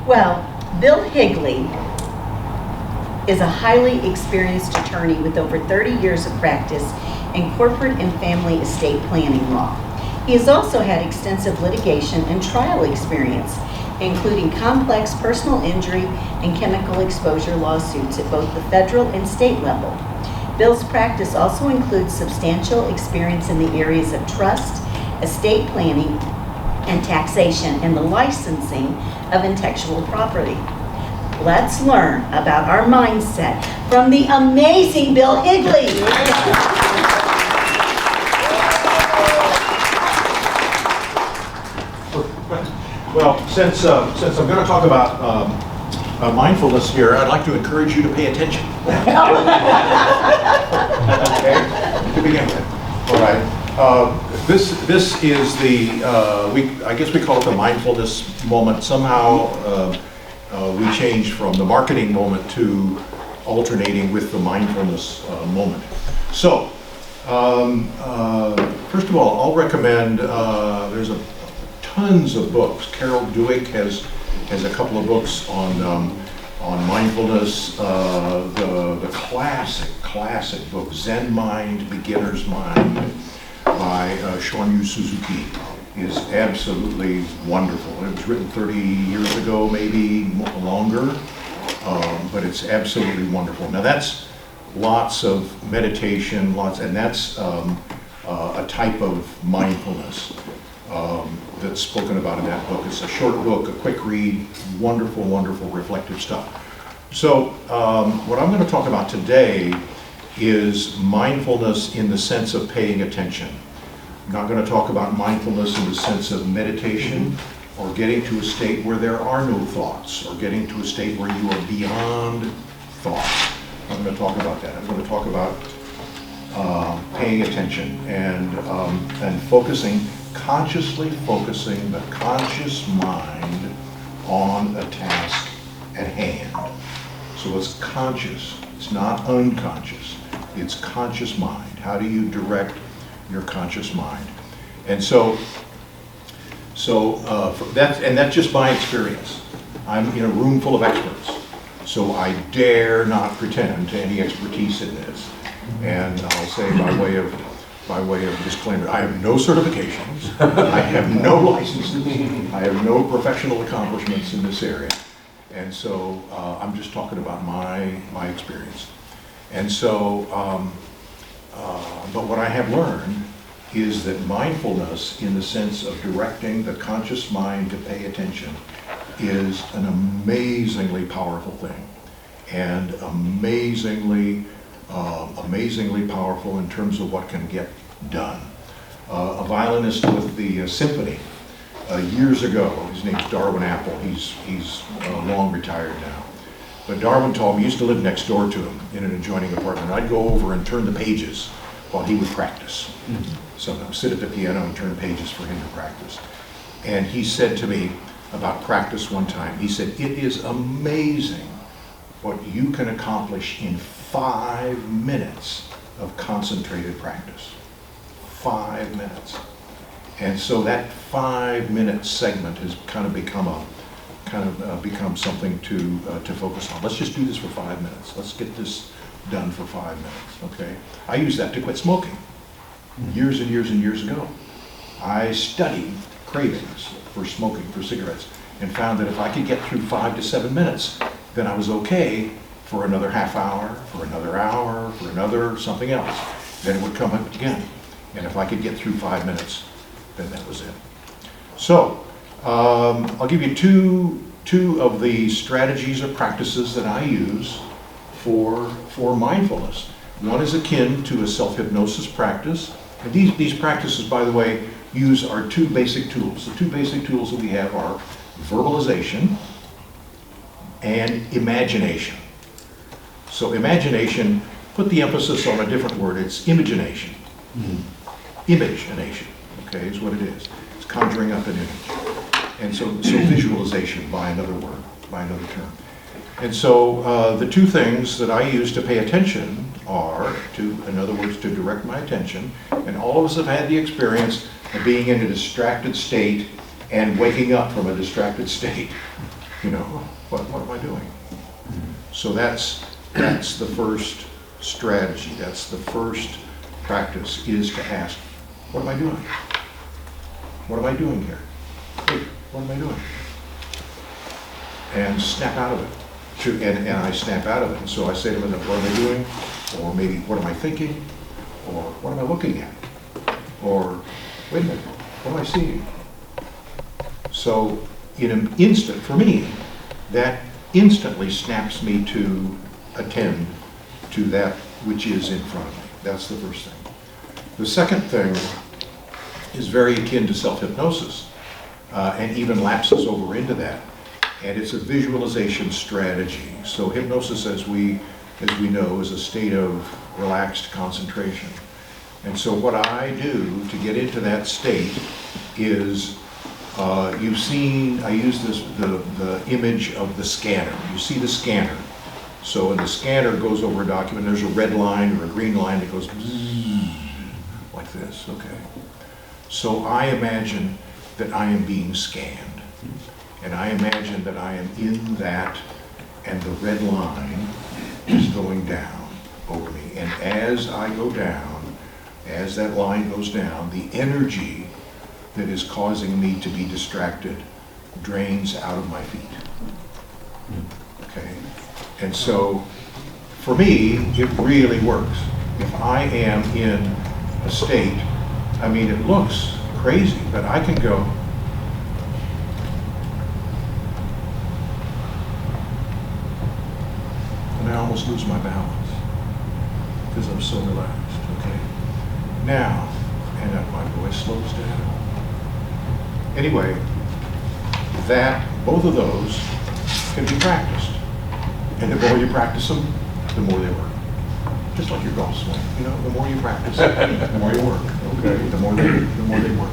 Well, Bill Higley is a highly experienced attorney with over 30 years of practice in corporate and family estate planning law. He has also had extensive litigation and trial experience, including complex personal injury and chemical exposure lawsuits at both the federal and state level. Bill's practice also includes substantial experience in the areas of trust, estate planning, and taxation, and the licensing of intellectual property. Let's learn about our mindset from the amazing Bill Higley. Well, since I'm going to talk about mindfulness here, I'd like to encourage you to pay attention. Okay, to begin with. All right. This is the I guess we call it the mindfulness moment. Somehow we changed from the marketing moment to alternating with the mindfulness moment. So first of all, I'll recommend there's tons of books. Carol Dweck has a couple of books on mindfulness. The classic book, Zen Mind, Beginner's Mind, by Shoryu Suzuki, is absolutely wonderful. It was written 30 years ago, maybe longer, but it's absolutely wonderful. Now that's lots of meditation, and that's a type of mindfulness that's spoken about in that book. It's a short book, a quick read, wonderful, reflective stuff. So what I'm going to talk about today is mindfulness in the sense of paying attention. I'm not going to talk about mindfulness in the sense of meditation or getting to a state where there are no thoughts or getting to a state where you are beyond thought. I'm going to talk about that. I'm going to talk about paying attention and consciously focusing the conscious mind on a task at hand. So it's conscious, it's not unconscious, it's conscious mind. How do you direct your conscious mind? And so that's just my experience. I'm in a room full of experts, so I dare not pretend to any expertise in this. And I'll say by way of disclaimer, I have no certifications, I have no licenses, I have no professional accomplishments in this area. And so I'm just talking about my experience. And so, but what I have learned is that mindfulness, in the sense of directing the conscious mind to pay attention, is an amazingly powerful thing, and amazingly powerful in terms of what can get done. A violinist with the symphony years ago, his name's Darwin Apple, he's long retired now. But Darwin told me, he used to live next door to him in an adjoining apartment. I'd go over and turn the pages while he would practice. Sometimes sit at the piano and turn pages for him to practice. And he said to me about practice one time, he said, "It is amazing what you can accomplish in 5 minutes of concentrated practice." 5 minutes. And so that 5-minute segment has kind of become something to focus on. Let's just do this for 5 minutes. Let's get this done for 5 minutes, okay? I used that to quit smoking years and years ago. I studied cravings for smoking, for cigarettes, and found that if I could get through 5 to 7 minutes, then I was okay for another half hour, for another hour, for another something else. Then it would come up again. And if I could get through 5 minutes, then that was it. So, I'll give you two of the strategies or practices that I use for mindfulness. One is akin to a self-hypnosis practice. And these practices, by the way, use our two basic tools. The two basic tools that we have are verbalization and imagination. So imagination, put the emphasis on a different word, it's imagination. Imagination, okay, is what it is. It's conjuring up an image. And so visualization, by another word, by another term. And so the two things that I use to pay attention are, in other words, to direct my attention, and all of us have had the experience of being in a distracted state and waking up from a distracted state. You know, what am I doing? So that's the first strategy. That's the first practice, is to ask, what am I doing? What am I doing here? Hey, what am I doing? And snap out of it. And I snap out of it. And so I say to myself, what am I doing? Or maybe, what am I thinking? Or what am I looking at? Or, wait a minute, what am I seeing? So in an instant, for me, that instantly snaps me to attend to that which is in front of me. That's the first thing. The second thing is very akin to self-hypnosis, and even lapses over into that. And it's a visualization strategy. So hypnosis, as we know, is a state of relaxed concentration. And so what I do to get into that state is, you've seen, I use the image of the scanner. You see the scanner. So when the scanner goes over a document, there's a red line or a green line that goes like this, okay. So I imagine that I am being scanned. And I imagine that I am in that, and the red line is going down over me. And as I go down, as that line goes down, the energy that is causing me to be distracted drains out of my feet. Okay? And so, for me, it really works. If I am in a state, I mean, it looks crazy, but I can go, and I almost lose my balance because I'm so relaxed, okay? Now, and my voice slows down. Anyway, both of those can be practiced. And the more you practice them, the more they work. Just like your golf swing, you know, the more you practice, the more you work, okay? The more they work.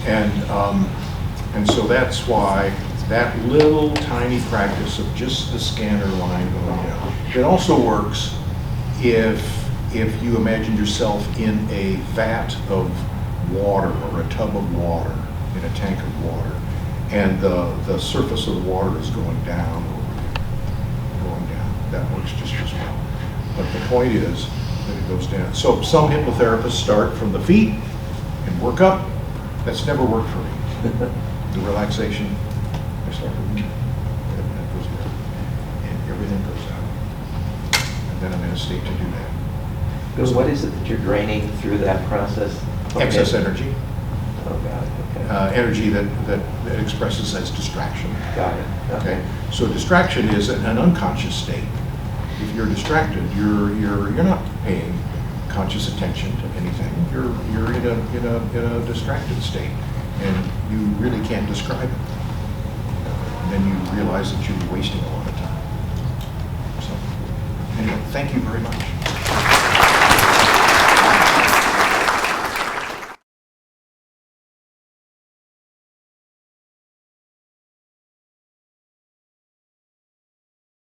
And so that's why that little tiny practice of just the scanner line going down. It also works if you imagine yourself in a vat of water or a tub of water, in a tank of water, and the surface of the water is going down over you, going down. That works just as well. But the point is that it goes down. So some hypnotherapists start from the feet and work up. That's never worked for me. The relaxation, I start from the feet, and it goes down, and everything goes down. And then I'm in a state to do that. Because what is it that you're draining through that process? Excess energy. Oh, got it, okay. Energy that expresses as distraction. Got it. Okay. So distraction is an unconscious state. If you're distracted, you're not paying conscious attention to anything. You're in a distracted state, and you really can't describe it. And then you realize that you're wasting a lot of time. So anyway, thank you very much.